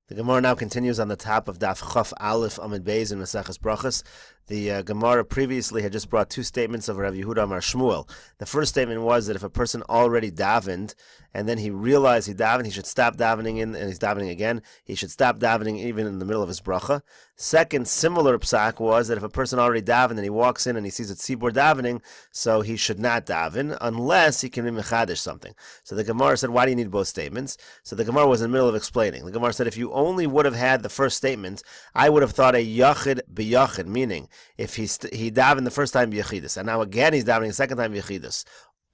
The Gemara now continues on the top of Daf Chaf Aleph Amid Beis in Maseches Brachos. The Gemara previously had just brought two statements of Rav Yehuda Amar Shmuel. The first statement was that if a person already davened and then he realized he davened, he should stop davening and he's davening again. He should stop davening even in the middle of his bracha. Second similar psak was that if a person already davened and he walks in and he sees a tzibur davening, so he should not daven unless he can be mechadish something. So the Gemara said, why do you need both statements? So the Gemara was in the middle of explaining. The Gemara said, if you only would have had the first statement, I would have thought a yachid b'yachid, meaning if he davened the first time b'yachidus, and now again he's davening the second time b'yachidus.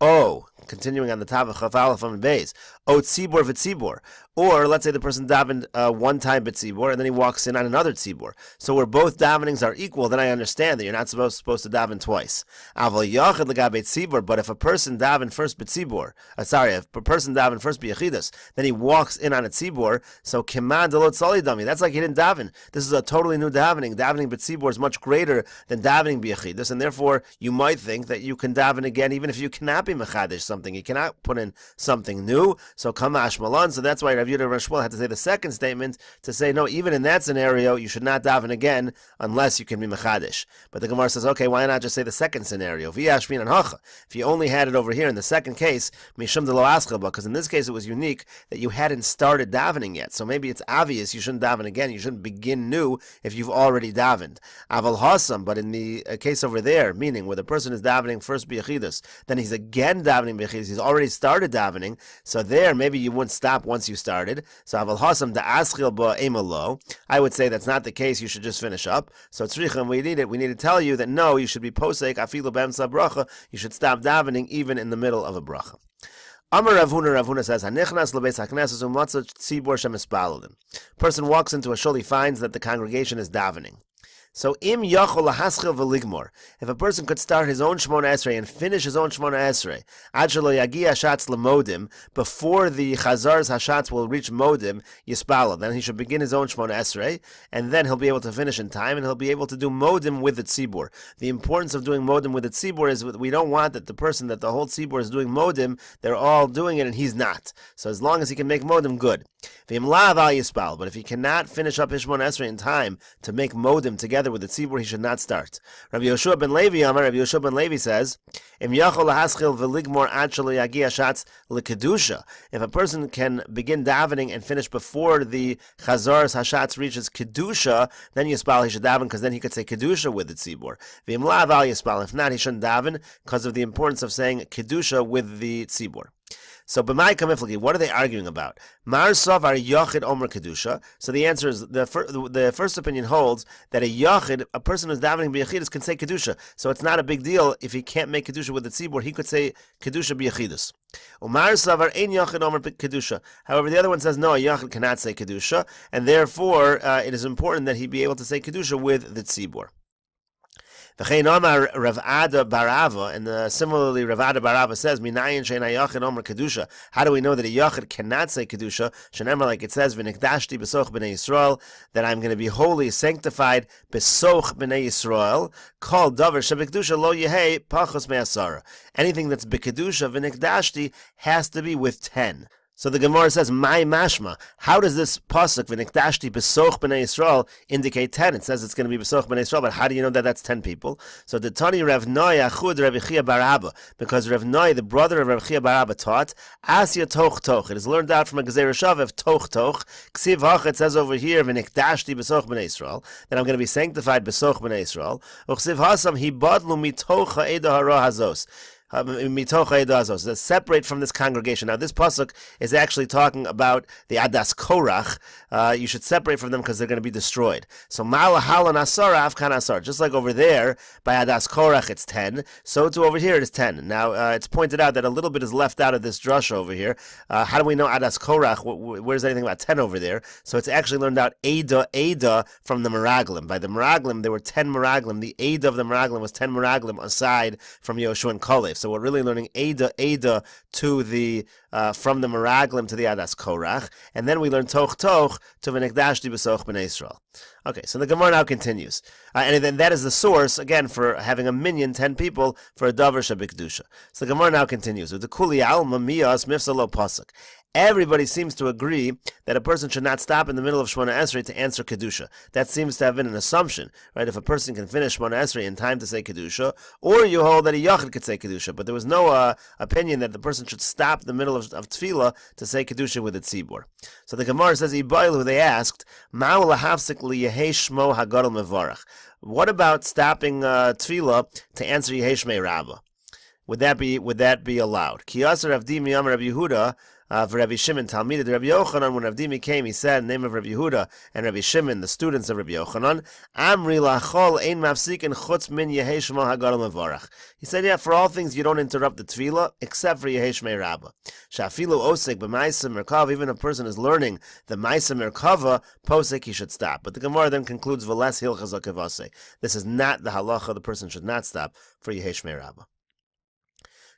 Oh, continuing on the top of Chaf Aleph Amid Beis, oh tzibur v'tzibur. Or let's say the person davened one time b'tzibur and then he walks in on another tzibur. So where both davenings are equal, then I understand that you're not supposed to daven twice. Aval yachid l'gabei tzibur, but if a person davened first b'tzibur, if a person davened first b'yachidus, then he walks in on a tzibur, so kiman delot solidami. That's like he didn't daven. This is a totally new davening. Davening b'tzibur is much greater than davening b'yachidus, and therefore you might think that you can daven again even if you cannot be mechadish something. You cannot put in something new. So kamash malan. So that's why Rav Yehuda Amar Shmuel had to say the second statement to say, no, even in that scenario, you should not daven again unless you can be mechadish. But the Gemara says, okay, why not just say the second scenario? V'yashmin and hacha. If you only had it over here in the second case, mishum de lo aschel, because in this case it was unique that you hadn't started davening yet. So maybe it's obvious you shouldn't daven again. You shouldn't begin new if you've already davened. Aval hasam, but in the case over there, meaning where the person is davening first b'yachidus, then he's again davening b'yachidus. He's already started davening. So there, maybe you wouldn't stop once you started. So aval hasam da aschil ba emalo. I would say that's not the case. You should just finish up. So tzrichim, we need to tell you that no, you should be posek afilu b'emsa bracha. You should stop davening even in the middle of a bracha. Amar Rav Huna says, Hanichnas lebeis hakneses u'matzah tzibur shemispalodim. Person walks into a shul, he finds that the congregation is davening. So im yachol lahaschil v'ligmor. If a person could start his own Shmona Esrei and finish his own Shmona Esrei, ad shelo yagia hashatz lemodim, before the chazar's hashatz will reach modim, yispalo. Then he should begin his own Shmona Esrei, and then he'll be able to finish in time, and he'll be able to do modim with the tzibur. The importance of doing modim with the tzibur is we don't want that the whole tzibur is doing modim, they're all doing it and he's not. So as long as he can make modim, good. V'im la aval yispal. But if he cannot finish up his Shmona Esrei in time to make modim together with the tzibur, he should not start. Rabbi Yoshua ben Levi says, Im yachol lahaschil v'ligmor ad shelo yagia hashatz lekedusha. If a person can begin davening and finish before the chazar's hashatz reaches kedusha, then yispal, he should daven, because then he could say kedusha with the tzibur. V'im la aval yispal. If not, he shouldn't daven because of the importance of saying kedusha with the tzibur. So, b'mai kamiflagi, what are they arguing about? Mar savar yachid omer kedusha. So the answer is the first opinion holds that a yachid, a person who's davening b'yachidus, can say kedusha. So it's not a big deal if he can't make kedusha with the tzibur. He could say kedusha b'yachidus. Umar savar ein yachid omer kedusha. However, the other one says no, a yachid cannot say kedusha, and therefore it is important that he be able to say kedusha with the tzibur. Rav Ada Barava, and similarly Rav Ada Barava says, Minayin she'ena yachid omer kedusha. How do we know that a yachid cannot say kedusha? Shenemar, like it says, v'nikdashti besoch b'nei Yisrael, that I'm going to be holy, sanctified besoch b'nei Yisrael. Called davar shebekdusha lo yehei pachos me'asara. Anything that's bekedusha v'nikdashti has to be with 10. So the Gemara says, "My mashma." How does this pasuk v'nikdashti besoch b'nei Yisrael indicate 10? It says it's going to be besoch b'nei Yisrael, but how do you know that that's 10 people? So the Tani Rav Noi achud Rav Chia bar Abba, because Rav Noi, the brother of Rav Chia bar Abba, taught Asya toch toch. It is learned out from a Gezer Shav of toch toch. Ksiv hach. It says over here v'nikdashti besoch b'nei Yisrael, that I'm going to be sanctified besoch b'nei Yisrael. Uksiv hasam hibadlu mitoch ha'eda hara hazos. That's separate from this congregation. Now, this pasuk is actually talking about the Adas Korach. You should separate from them because they're going to be destroyed. So, Malahalan Asara Afkan Asar. Just like over there, by Adas Korach, it's 10. So, too, over here, it is 10. Now, it's pointed out that a little bit is left out of this drush over here. How do we know Adas Korach? Where's anything about 10 over there? So, it's actually learned out Ada from the Meraglim. By the Meraglim, there were 10 Meraglim. The Ada of the Meraglim was 10 Meraglim aside from Yoshua and Kalev. So we're really learning Ada to the from the Meraglim to the Adas Korach, and then we learn Toch Toch to v'nikdashti besoch b'nei Yisrael. Okay, so the Gemara now continues, and then that is the source again for having a minyan 10 people for a davar shabikdusha. So the Gemara now continues with the kuli alma miyas mifsalo pasuk. everybody seems to agree that a person should not stop in the middle of Shemona Esrei to answer Kedusha. That seems to have been an assumption, right? If a person can finish Shemona Esrei in time to say Kedusha, or you hold that a Yachid could say Kedusha, but there was no opinion that the person should stop in the middle of Tevilah to say Kedusha with its tzibur. So the Gemara says, Ibaylu, they asked, Ma'u lahafsik liyehei shmo hagadol mevarach. What about stopping Tevilah to answer Yehei Shmei Rabbah? Would that be allowed? Ki Yasser Avdi Miyam Rabbi Yehuda Rabbi Shimon Talmid Rabbi Yochanan. When Avdi came, he said in the name of Rabbi Yehuda and Rabbi Shimon, the students of Rabbi Yochanan, Amri lachol ein mafsikin chutz min Yehei Shmo hagadol mevarach. He said, yeah, for all things you don't interrupt the Tevilah except for Yehei Shmei Rabbah. Shafilu osek b'maisa merkava. Even if a person is learning the maisa merkava posek, he should stop. But the Gemara then concludes v'les hilchas akavase. This is not the halacha. The person should not stop for Yehei Shmei Rabbah.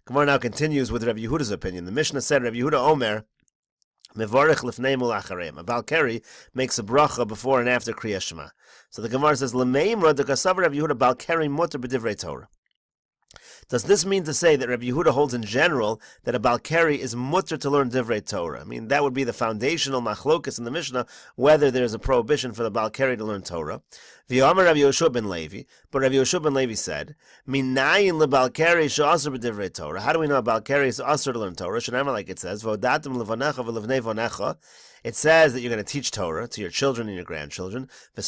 Gemara now continues with Rabbi Yehuda's opinion. The Mishnah said, Rabbi Yehuda Omer, Mevarich lifnei mul achareim. A Bal Keri makes a bracha before and after Kriyas Shema. So the Gemara says, L'meimra dekasav Rabbi Yehuda Bal Keri muter b'divrei Torah. Does this mean to say that Rabbi Yehuda holds in general that a Bal Keri is mutter to learn divrei Torah? I mean, that would be the foundational machlokas in the Mishnah, whether there is a prohibition for the Bal Keri to learn Torah. V'yomer Rabbi Yoshua ben Levi, but Rabbi Yoshua ben Levi said, Minayin lebal Keri she'asur b'divrei Torah. How do we know a Bal Keri is asur to learn Torah? Shneimar, like it says, V'odatim levanecha v'levnei vonecha. It says that you're going to teach Torah to your children and your grandchildren. And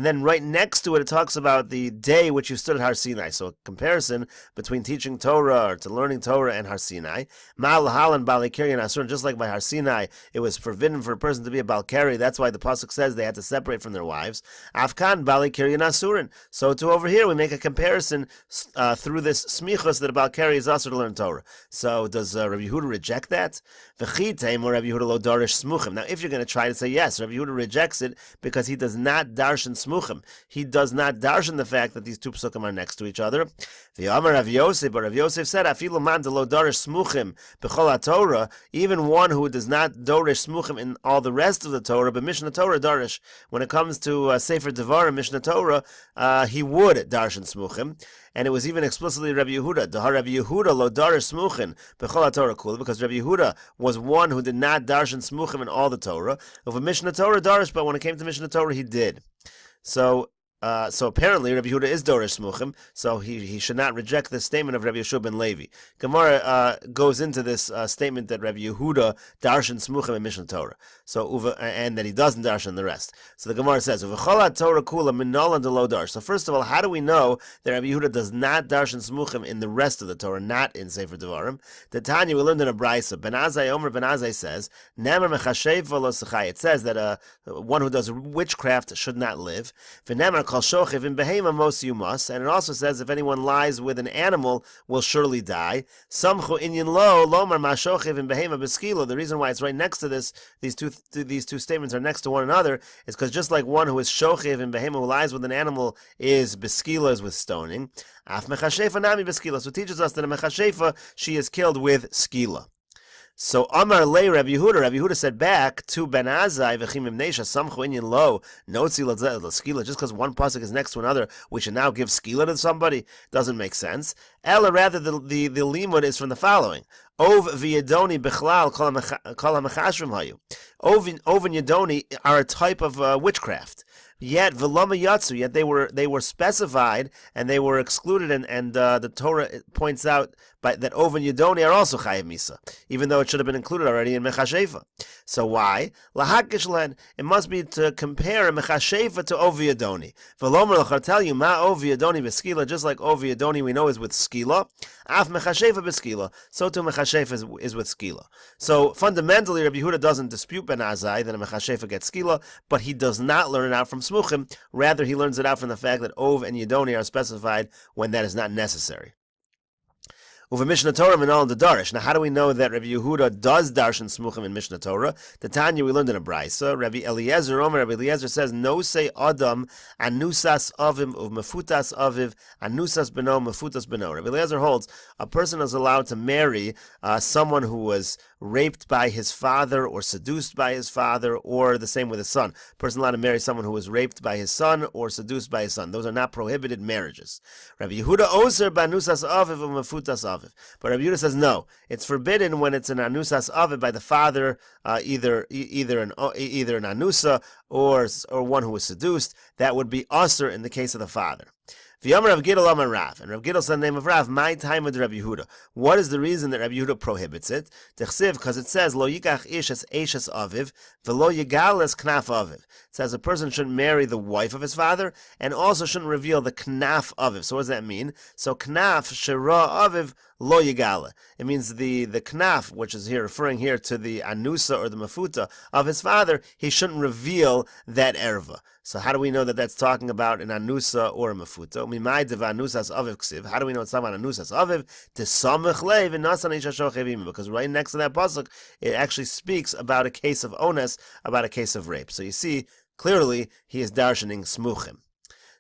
then right next to it, it talks about the day which you stood at Har Sinai. So a comparison between teaching Torah or to learning Torah and Har Sinai. Just like by Har Sinai, it was forbidden for a person to be a Bal Keri. That's why the pasuk says they had to separate from their wives. Afkan Bali Keri Nasurin. So to over here, we make a comparison through this smichus that a Bal Keri is also to learn Torah. So does Rabbi Yehuda reject that? Now, if you're going to try to say yes, Rabbi Yehuda rejects it because he does not darshan smuchim. He does not darshan the fact that these two psukim are next to each other. The Amar Rav Yosef, but Rav Yosef said, "Afilu man de lo darish smuchim b'chol Torah." Even one who does not dorish smuchim in all the rest of the Torah, but Mishnah Torah darish. When it comes to Sefer Devarim, Mishnah Torah, he would darshan smuchim. And it was even explicitly Rabbi Yehuda. Dahar Rabbi Yehuda lo darish smuchim b'chol Torah kula, because Rabbi Yehuda was one who did not darshan smuchim in all the Torah. Of a Mishnah Torah darish, but when it came to Mishnah Torah, he did. So apparently Rabbi Yehuda is dorish smuchim, so he should not reject the statement of Rabbi Yoshua ben Levi. Gemara goes into this statement that Rabbi Yehuda darshan smuchim in Mishnah Torah, and that he doesn't darshan the rest. So the Gemara says, Torah kula minol and lo darsh. So first of all, how do we know that Rabbi Yehuda does not darshan smuchim in the rest of the Torah, not in Sefer Devarim? The Tanya we learned in a brayso. Ben Azai Omer Ben Azai says, Nemer mechashev lo sechai. It says that one who does witchcraft should not live. V'nemer in behema most you must, and it also says if anyone lies with an animal will surely die. Samchu inyan lo lomar mashochiv in behema beskilo. The reason why it's right next to this, these two statements are next to one another, is because just like one who is shochiv in behema who lies with an animal is beskila, is with stoning. Af mechashefa nami beskila. So it teaches us that a mechashefa she is killed with skila. So Amar Le Rabbi Yehuda said back to Ben Azai v'chim imnesha samchu inyan lo notzi l'skila. Just because one pasuk is next to another, we should now give skila to somebody. Doesn't make sense. Ella, rather the limud is from the following: Ov v'yadoni b'chlal kol ha'mechashrim hayu. Ov and yadoni are a type of witchcraft. Yet v'lama yatsu, yet they were specified and they were excluded, and the Torah points out that Ov and Yadoni are also chayiv misa, even though it should have been included already in mechashefa. So why? Lahakish len, it must be to compare a mechashefa to Ov Yadoni. V'lomer l'char, tell you ma Ov Yadoni b'skila, just like Ov Yadoni we know is with skila, af mechashefa b'skila, so too mechashefa is with skila. So fundamentally, Rabbi Yehuda doesn't dispute Ben Azai that a mechashefa gets skila, but he does not learn it out from smuchim. Rather, he learns it out from the fact that Ov and Yadoni are specified when that is not necessary. Uva Mishnah Torah minol the darish. Now, how do we know that Rabbi Yehuda does darshan smuchim in Mishnah Torah? The Tanya we learned in a brayso. Rabbi Eliezer says, no say adam anusas avim uv mefutas aviv anusas beno mefutas beno. Rabbi Eliezer holds a person is allowed to marry someone who was raped by his father or seduced by his father, or the same with his son. A person allowed to marry someone who was raped by his son or seduced by his son. Those are not prohibited marriages. Rabbi Yehuda oser banusas aviv uv mefutas aviv. aviv. But Rabbi Yehuda says no. It's forbidden when it's an anusas aviv by the father, either an anusa or one who was seduced. That would be usher in the case of the father. V'yomer Rav Gidol Amar Rav, and Rav Gidol said the name of Rav, my time with Rabbi Yehuda. What is the reason that Rabbi Yehuda prohibits it? Dechsiv, because it says, Lo yikach ish es eishes aviv, v'lo yigal es knaf aviv. It says a person shouldn't marry the wife of his father, and also shouldn't reveal the knaf aviv. So what does that mean? So knaf, shira aviv, lo yigala. It means the knaf, which is here referring here to the anusa or the mafuta of his father, he shouldn't reveal that erva. So how do we know that that's talking about an anusa or a mafuta? How do we know it's talking about anusas aviv? Because right next to that pasuk, it actually speaks about a case of ones, about a case of rape. So you see, clearly, he is darshaning smuchim.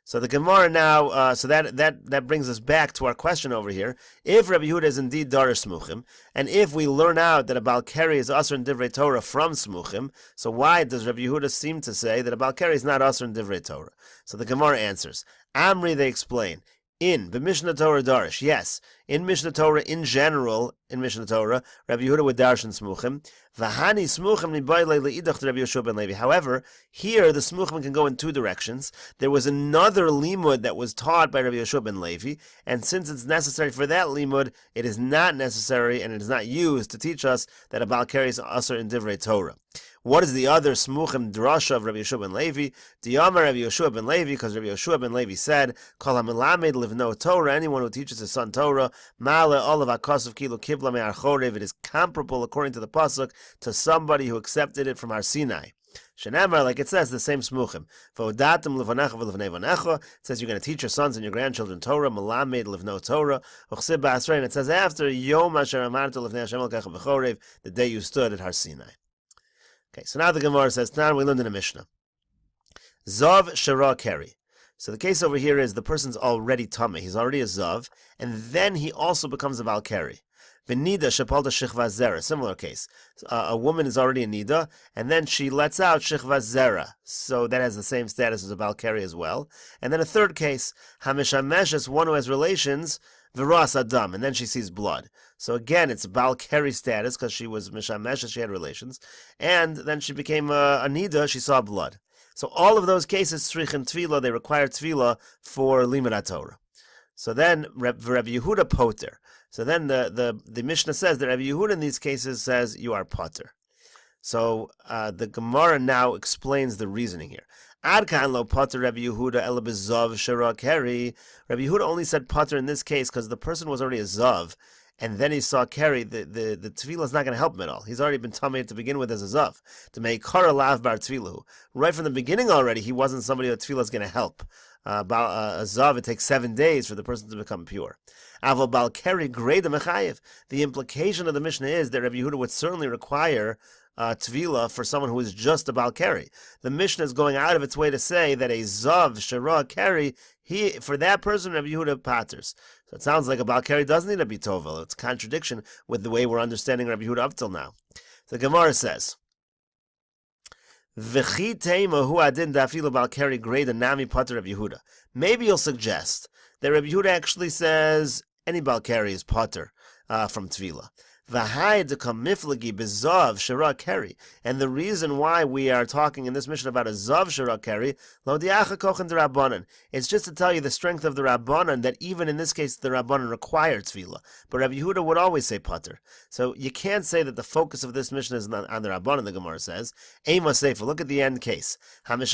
So the Gemara now, so that brings us back to our question over here. If Rabbi Yehuda is indeed darish smuchim, and if we learn out that a bal keri is asur in divrei Torah from smuchim, so why does Rabbi Yehuda seem to say that a bal keri is not asur in divrei Torah? So the Gemara answers. Amri, they explain. In the Mishnah Torah Darish, yes. In Mishnah Torah, in general, in Mishnah Torah, Rabbi Yehuda would darshan smuchim. V'hani smuchim nibayle leidach to Rabbi Yehoshua ben Levi. However, here the smuchim can go in two directions. There was another limud that was taught by Rabbi Yehoshua ben Levi, and since it's necessary for that limud, it is not necessary and it is not used to teach us that a bal keri is asur in divrei Torah. What is the other smuchim drasha of Rabbi Yehoshua ben Levi? Diyamar Rabbi Yehoshua ben Levi, because Rabbi Yehoshua ben Levi said, Kol hamilamed livno Torah, anyone who teaches his son Torah, ma'ale olav hakasav kilu kibla me'ar chorev, it is comparable, according to the pasuk, to somebody who accepted it from Har Sinai. Shenamar, like it says, the same smuchim. V'odatim levanecha v'levnei vanecha. It says you're going to teach your sons and your grandchildren Torah. Malamed levno Torah. Uchsib ba'asrei. And it says after Yom asher amartu levnei Hashem elkecha b'chorev, the day you stood at Har Sinai. Okay, so now the Gemara says, now we learned in a Mishnah. Zav shara keri. So the case over here is the person's already tameh. He's already a zav, and then he also becomes a bal keri. V'nida shepalta shichva zera. Similar case. A woman is already a nida, and then she lets out shichva zera. So that has the same status as a bal keri as well. And then a third case, hamishameshes, one who has relations, v'ras adam, and then she sees blood. So again, it's bal keri status because she was mishameshes, she had relations, and then she became a nida, she saw blood. So all of those cases, tzrich and Tevilah, they require Tevilah for limud Torah. So then Rabbi Yehuda poter. So then the Mishnah says that Rabbi Yehuda in these cases says you are poter. So the Gemara now explains the reasoning here. Ad kan lo poter Rabbi Yehuda el bezav shara keri. Rabbi Yehuda only said poter in this case because the person was already a zav, and then he saw keri. The Tevilah is not going to help him at all. He's already been tamei to begin with as a zav. To make kara lav bar Tevilahu. Right from the beginning already, he wasn't somebody that Tevilah is going to help. A zav, it takes 7 days for the person to become pure. Aval bal keri greda mechayev. The implication of the Mishnah is that Rabbi Yehuda would certainly require Tevilah for someone who is just a bal keri. The Mishnah is going out of its way to say that a zav shara keri, for that person Rabbi Yehuda paters. So it sounds like a bal keri doesn't need to be tovel. It's a contradiction with the way we're understanding Rabbi Yehuda up till now. The Gemara says, V'chi teima hu adin dafilu bal keri greda nami pater Rabbi Yehuda. Maybe you'll suggest that Rabbi Yehuda actually says any bal keri is pater from Tevilah. And the reason why we are talking in this mission about a zav shara keri, it's just to tell you the strength of the Rabbanan, that even in this case the Rabbanan require Tevilah. But Rabbi Yehuda would always say pater. So you can't say that the focus of this mission is on the Rabbanan, the Gemara says. Look at the end case. It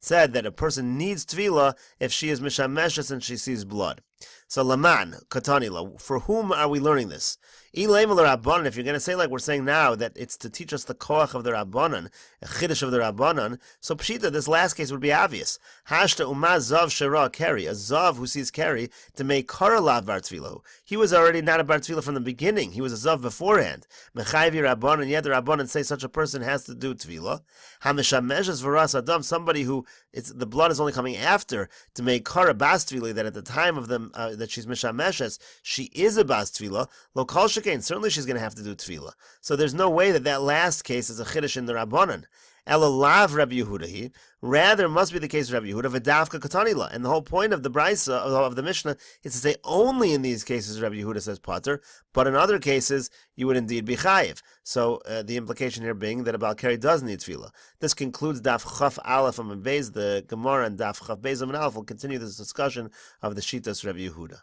said that a person needs Tevilah if she is mishameshes and she sees blood. So Laman, Katanila, for whom are we learning this? If you're going to say like we're saying now, that it's to teach us the koach of the Rabbanan, a chiddush of the Rabbanan, so Pshita, this last case would be obvious. Hashta umaz zav shara keri, a zav who sees keri, to make karalav bar Tevilah. He was already not a bar Tevilah from the beginning. He was a zav beforehand. Mechayvi Rabbanan, yet the Rabbanan say such a person has to do Tevilah. Hamishameshes v'ras adam, somebody who the blood is only coming after, to make kara bas Tevilah, that at the time of them that she's mishameshes, she is a bas Tevilah. Lo kol shekain, certainly she's going to have to do Tevilah. So there's no way that last case is a chiddush in the Rabbanan. Elalav Rabbi Yehuda. Rather, it must be the case of Rabbi Yehuda, v'davka katanila. And the whole point of the Brisa, of the Mishnah, is to say only in these cases Rabbi Yehuda says pater, but in other cases you would indeed be chayiv. So the implication here being that a Baal Keri does need Tevilah. This concludes Daf Chaf Aleph Amud Beis. The Gemara and Daf Chaf Beis Amud Aleph will continue this discussion of the Shitas Rabbi Yehuda.